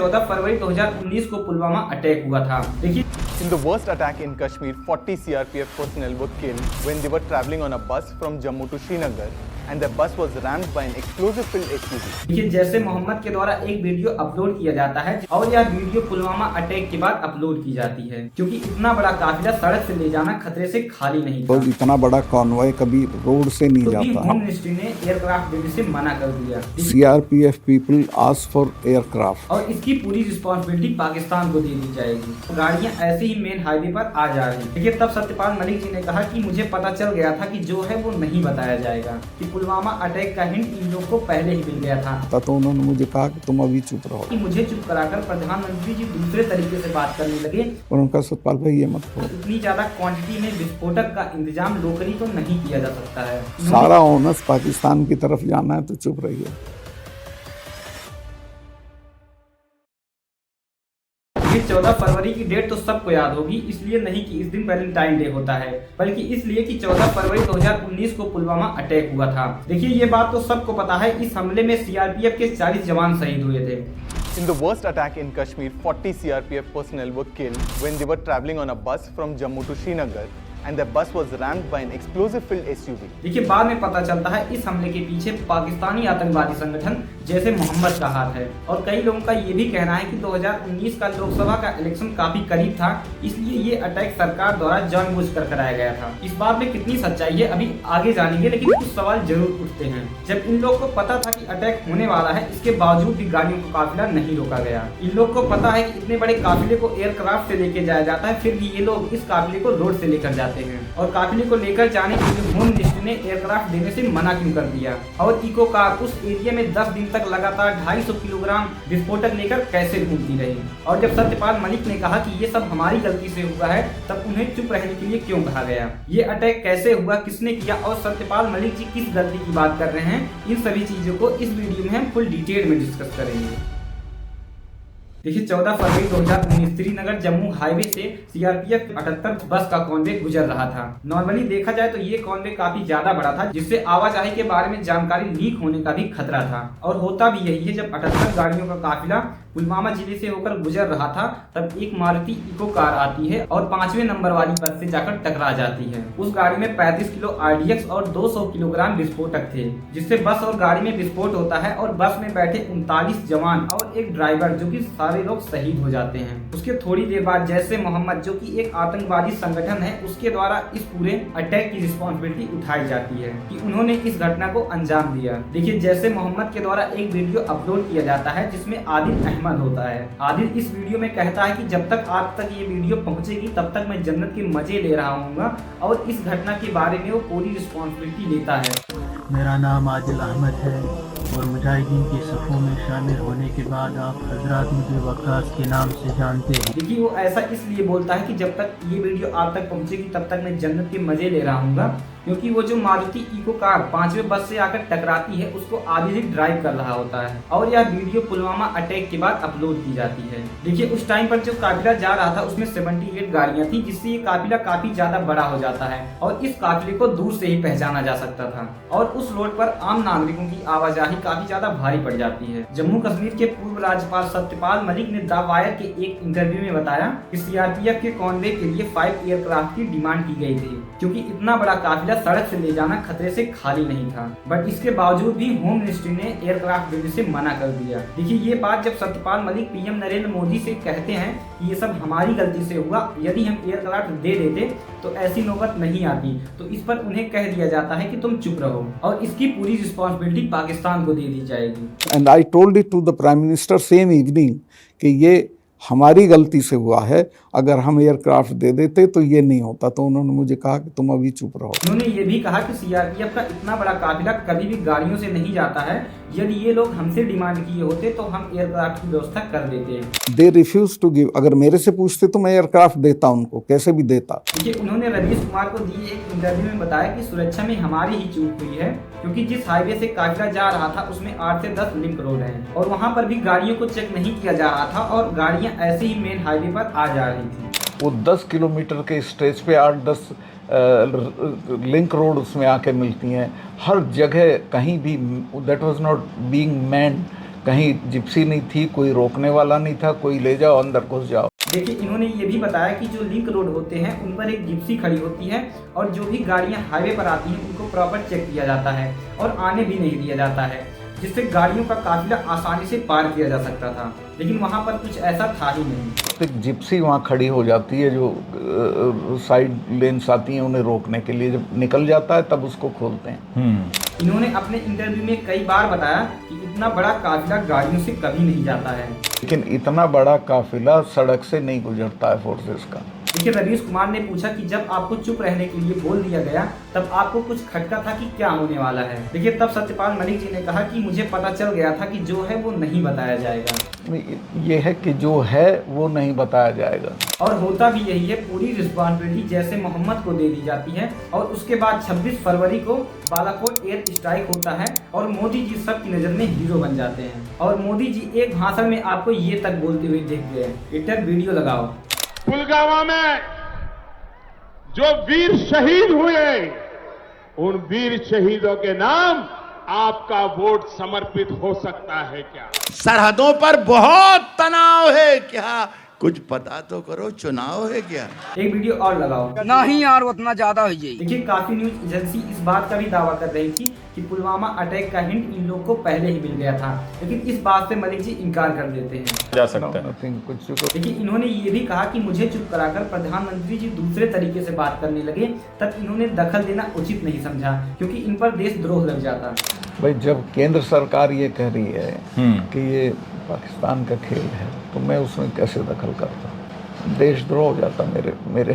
14 फरवरी 2019 को पुलवामा अटैक हुआ था। देखिए, In the worst attack in Kashmir, 40 CRPF personnel were killed when they were traveling on a bus from Jammu to Srinagar, and their bus was rammed by an explosive-filled SUV. देखिए, जैसे मोहम्मद के द्वारा एक video upload किया जाता है और यह वीडियो पुलवामा अटैक के बाद अपलोड की जाती है, क्योंकि इतना बड़ा काफिला सड़क से ले जाना खतरे से खाली नहीं था। तो इतना बड़ा कॉन्वॉय कभी रोड से नहीं तो जाता। होम मिनिस्ट्री ने एयरक्राफ्ट देने से मना कर दिया। CRPF people ask for aircraft और इसकी पूरी रिस्पॉन्सिबिलिटी पाकिस्तान को दे दी जाएगी। तो गाड़ियां ऐसे ही मेन हाईवे पर आ जा रही। देखिए, तब सत्यपाल मलिक जी ने कहा कि मुझे पता चल गया था कि जो है वो नहीं बताया जाएगा, कि पुलवामा अटैक का हिंट इन लोग को पहले ही मिल गया था। तो उन्होंने मुझे कहा कि तुम अभी चुप रहो। कि मुझे चुप कराकर प्रधानमंत्री जी दूसरे तरीके से बात करने लगे और उनका सतपाल भाई ये मत करो। इतनी ज्यादा क्वांटिटी में विस्फोटक का इंतजाम लोकली तो नहीं किया जा सकता है। सारा ओनस पाकिस्तान की तरफ जाना है तो चुप रहिए। ये 14 फरवरी की डेट तो सबको याद होगी, इसलिए नहीं कि इस दिन वैलेंटाइन डे होता है, बल्कि इसलिए कि 14 फरवरी 2019 को पुलवामा अटैक हुआ था। देखिए, ये बात तो सबको पता है। इस हमले में सीआरपीएफ के 40 जवान शहीद हुए थे। In the worst attack in Kashmir, 40 CRPF personnel were killed when they were traveling on a bus from Jammu to Srinagar, and their bus was rammed by an explosive-filled SUV. देखिए, बाद में पता चलता है इस हमले के पीछे पाकिस्तानी आतंकवादी संगठन जैसे मोहम्मद का हाथ है। और कई लोगों का ये भी कहना है कि 2019 का लोकसभा का इलेक्शन काफी करीब था, इसलिए ये अटैक सरकार द्वारा जानबूझकर कराया गया था। इस बात में कितनी सच्चाई है अभी आगे जानेंगे, लेकिन कुछ सवाल जरूर उठते हैं। जब इन लोगों को पता था कि अटैक होने वाला है, इसके बावजूद भी गाड़ियों का काफिला नहीं रोका गया। इन लोग को पता है कि इतने बड़े काफिले को एयरक्राफ्ट से लेके जाया जाता है, फिर भी ये लोग इस काफिले को रोड से लेकर जाते हैं। और काफिले को लेकर जाने के लिए होम मिनिस्ट्री ने एयरक्राफ्ट देने से मना क्यों कर दिया? और इको कार उस एरिया में 10 दिन तक लगातार 250 किलोग्राम विस्फोटक लेकर कैसे घूमती रही? और जब सत्यपाल मलिक ने कहा कि ये सब हमारी गलती से हुआ है, तब उन्हें चुप रहने के लिए क्यों कहा गया? ये अटैक कैसे हुआ, किसने किया और सत्यपाल मलिक जी किस गलती की बात कर रहे हैं? इन सभी चीजों को इस वीडियो में हम फुल डिटेल में डिस्कस करेंगे। देखिए, 14 फरवरी 2019 श्रीनगर जम्मू हाईवे से सीआरपीएफ 78 बस का कॉन्वे गुजर रहा था। नॉर्मली देखा जाए तो ये कॉन्वे काफी ज्यादा बड़ा था, जिससे आवाजाही के बारे में जानकारी लीक होने का भी खतरा था। और होता भी यही है, जब 78 गाड़ियों का काफिला पुलवामा जिले से होकर गुजर रहा था, तब एक मारुति इको कार आती है और 5वें नंबर वाली बस से जाकर टकरा जाती है। उस गाड़ी में 35 किलो RDX और 200 किलोग्राम विस्फोटक थे, जिससे बस और गाड़ी में विस्फोट होता है और बस में बैठे 39 जवान और एक ड्राइवर, जो कि सारे लोग शहीद हो जाते हैं। उसके थोड़ी देर बाद जैसे मोहम्मद, जो कि एक आतंकवादी संगठन है, उसके द्वारा इस पूरे अटैक की रिस्पॉन्सिबिलिटी उठाई जाती है कि उन्होंने इस घटना को अंजाम दिया। देखिए, जैसे मोहम्मद के द्वारा एक वीडियो अपलोड किया जाता है जिसमें आदिल अहमद होता है। आदिल इस वीडियो में कहता है कि जब तक आप तक ये वीडियो पहुंचेगी तब तक मैं जन्नत के मजे ले रहा हूँ, और इस घटना के बारे में वो पूरी रिस्पॉन्सिबिलिटी लेता है। मेरा नाम आदिल अहमद है और मुजाहिदीन के सफ़ों में शामिल होने के बाद आप हजरात मुझे वक्कास के नाम से जानते हैं। देखिए, वो ऐसा इसलिए बोलता है कि जब तक ये वीडियो आप तक पहुंचेगी तब तक मैं जन्नत के मजे ले रहा हूँ, क्योंकि वो जो मारुति इको कार 5वें बस से आकर टकराती है, उसको आदिल ही ड्राइव कर रहा होता है। और यह वीडियो पुलवामा अटैक के बाद अपलोड की जाती है। देखिए, उस टाइम पर जो काफिला जा रहा था उसमें 78 गाड़ियां थी, जिससे ये काफिला काफी ज्यादा बड़ा हो जाता है और इस काफिले को दूर से ही पहचाना जा सकता था। और उस रोड पर आम नागरिकों की आवाजाही काफी ज्यादा भारी पड़ जाती है। जम्मू कश्मीर के पूर्व राज्यपाल सत्यपाल मलिक ने द वायर के एक इंटरव्यू में बताया कि सीआरपीएफ के कॉन्वे के लिए 5 एयरक्राफ्ट की डिमांड की गई थी, क्योंकि इतना बड़ा काफिला सड़क से ले जाना खतरे से खाली नहीं था। बट इसके बावजूद भी होम मिनिस्ट्री ने एयरक्राफ्ट देने से मना कर दिया। देखिए, ये बात जब सत्यपाल मलिक पीएम नरेंद्र मोदी से कहते हैं कि ये सब हमारी गलती से हुआ, यदि हम एयरक्राफ्ट दे देते तो ऐसी नौबत नहीं आती, तो इस पर उन्हें कह दिया जाता है कि तुम चुप रहो और इसकी पूरी रिस्पॉन्सिबिलिटी पाकिस्तान को दे दी जाएगी। And I told it to the prime minister same evening कि ये हमारी गलती से हुआ है, अगर हम एयरक्राफ्ट दे देते तो ये नहीं होता। तो उन्होंने मुझे कहा कि तुम अभी चुप रहो। उन्होंने ये भी कहा कि सीआरपीएफ का इतना बड़ा काफिला कभी भी गाड़ियों से नहीं जाता है, यदि ये लोग हमसे डिमांड किए होते तो हम एयरक्राफ्ट की व्यवस्था कर देते। They refuse to give. अगर मेरे से पूछते तो मैं एयरक्राफ्ट देता, उनको कैसे भी देता। देखिए, उन्होंने रवीश कुमार को दिए एक इंटरव्यू में बताया कि सुरक्षा में हमारी ही चूक हुई है, क्योंकि जिस हाईवे से काफिला जा रहा था उसमें 8 से 10 लिंक रोड हैं और वहाँ पर भी गाड़ियों को चेक नहीं किया जा रहा था और गाड़ियाँ ऐसे ही मेन हाईवे पर आ जा रही थी। वो 10 किलोमीटर के स्ट्रेच पे 8-10 लिंक रोड उसमें आके मिलती हैं हर जगह। कहीं भी that was not being manned, कहीं जिप्सी नहीं थी, कोई रोकने वाला नहीं था, कोई ले जाओ अंदर घुस जाओ। देखिए, इन्होंने ये भी बताया कि जो लिंक रोड होते हैं उन पर एक जिप्सी खड़ी होती है और जो भी गाड़ियां हाईवे पर आती हैं उनको प्रॉपर चेक किया जाता है और आने भी नहीं दिया जाता है, जिससे गाड़ियों का काफिला आसानी से पार किया जा सकता था। लेकिन वहां पर कुछ ऐसा था ही नहीं। तो एक जिप्सी वहाँ खड़ी हो जाती है, जो साइड लेन्स आती हैं उन्हें रोकने के लिए, जब निकल जाता है तब उसको खोलते हैं। इन्होंने अपने इंटरव्यू में कई बार बताया कि इतना बड़ा काफिला गाड़ियों से कभी नहीं जाता है। लेकिन इतना बड़ा काफिला सड़क से नहीं गुजरता है फोर्सेस का। देखिए, रवीश कुमार ने पूछा कि जब आपको चुप रहने के लिए बोल दिया गया तब आपको कुछ खटका था कि क्या होने वाला है। देखिए, तब सत्यपाल मलिक जी ने कहा कि मुझे पता चल गया था कि जो है वो नहीं बताया जाएगा। ये है कि जो है वो नहीं बताया जाएगा, और होता भी यही है। पूरी रिस्पॉन्सिबिलिटी जैसे मोहम्मद को दे दी जाती है और उसके बाद 26 फरवरी को बालाकोट एयर स्ट्राइक होता है और मोदी जी सबकी नजर में हीरो बन जाते हैं। और मोदी जी एक भाषण में आपको ये तक बोलते हुए देख गए। एडिटर, वीडियो लगाओ। पुलवामा में जो वीर शहीद हुए, उन वीर शहीदों के नाम आपका वोट समर्पित हो सकता है क्या? सरहदों पर बहुत तनाव है क्या? कुछ पता तो करो, चुनाव है क्या? एक वीडियो और लगाओ। नहीं यार, उतना ज्यादा हो जाए। देखिए, काफी न्यूज एजेंसी इस बात का भी दावा कर रही थी कि पुलवामा अटैक का हिंट इन लोगों को पहले ही मिल गया था, लेकिन इस बात से मलिक जी इनकार कर देते हैं। जा सकता है कुछ। देखिए, इन्होंने ये भी कहा कि मुझे चुप कराकर प्रधानमंत्री जी दूसरे तरीके से बात करने लगे, तब इन्होंने दखल देना उचित नहीं समझा क्योंकि इन पर देशद्रोह लग जाता। भाई, जब केंद्र सरकार ये कह रही है कि ये पाकिस्तान का खेल है तो मैं उसमें कैसे दखल करता? देशद्रोह हो जाता मेरे।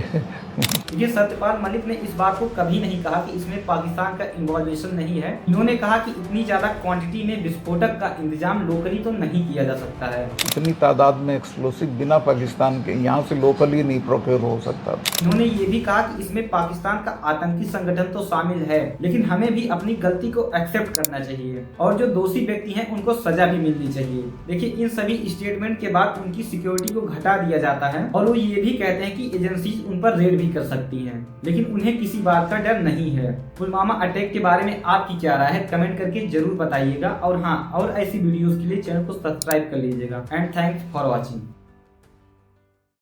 देखिए, सत्यपाल मलिक ने इस बात को कभी नहीं कहा कि इसमें पाकिस्तान का इन्वॉल्वेशन नहीं है। इन्होंने कहा कि इतनी ज्यादा क्वांटिटी में विस्फोटक का इंतजाम लोकली तो नहीं किया जा सकता है। इतनी तादाद में एक्सप्लोसिव बिना पाकिस्तान के यहाँ से लोकली नहीं प्रोक्योर हो सकता। इन्होंने ये भी कहा कि इसमें पाकिस्तान का आतंकी संगठन तो शामिल है, लेकिन हमें भी अपनी गलती को एक्सेप्ट करना चाहिए और जो दोषी व्यक्ति हैं उनको सजा भी मिलनी चाहिए। देखिए, इन सभी स्टेटमेंट के बाद उनकी सिक्योरिटी को घटा दिया जाता है और वो ये भी कहते हैं कि एजेंसीज उन पर रेड भी कर सकती हैं, लेकिन उन्हें किसी बात का डर नहीं है। पुलवामा अटैक के बारे में आपकी क्या राय है, कमेंट करके जरूर बताइएगा। और हाँ, और ऐसी वीडियोस के लिए चैनल को सब्सक्राइब कर लीजिएगा। And thanks for watching.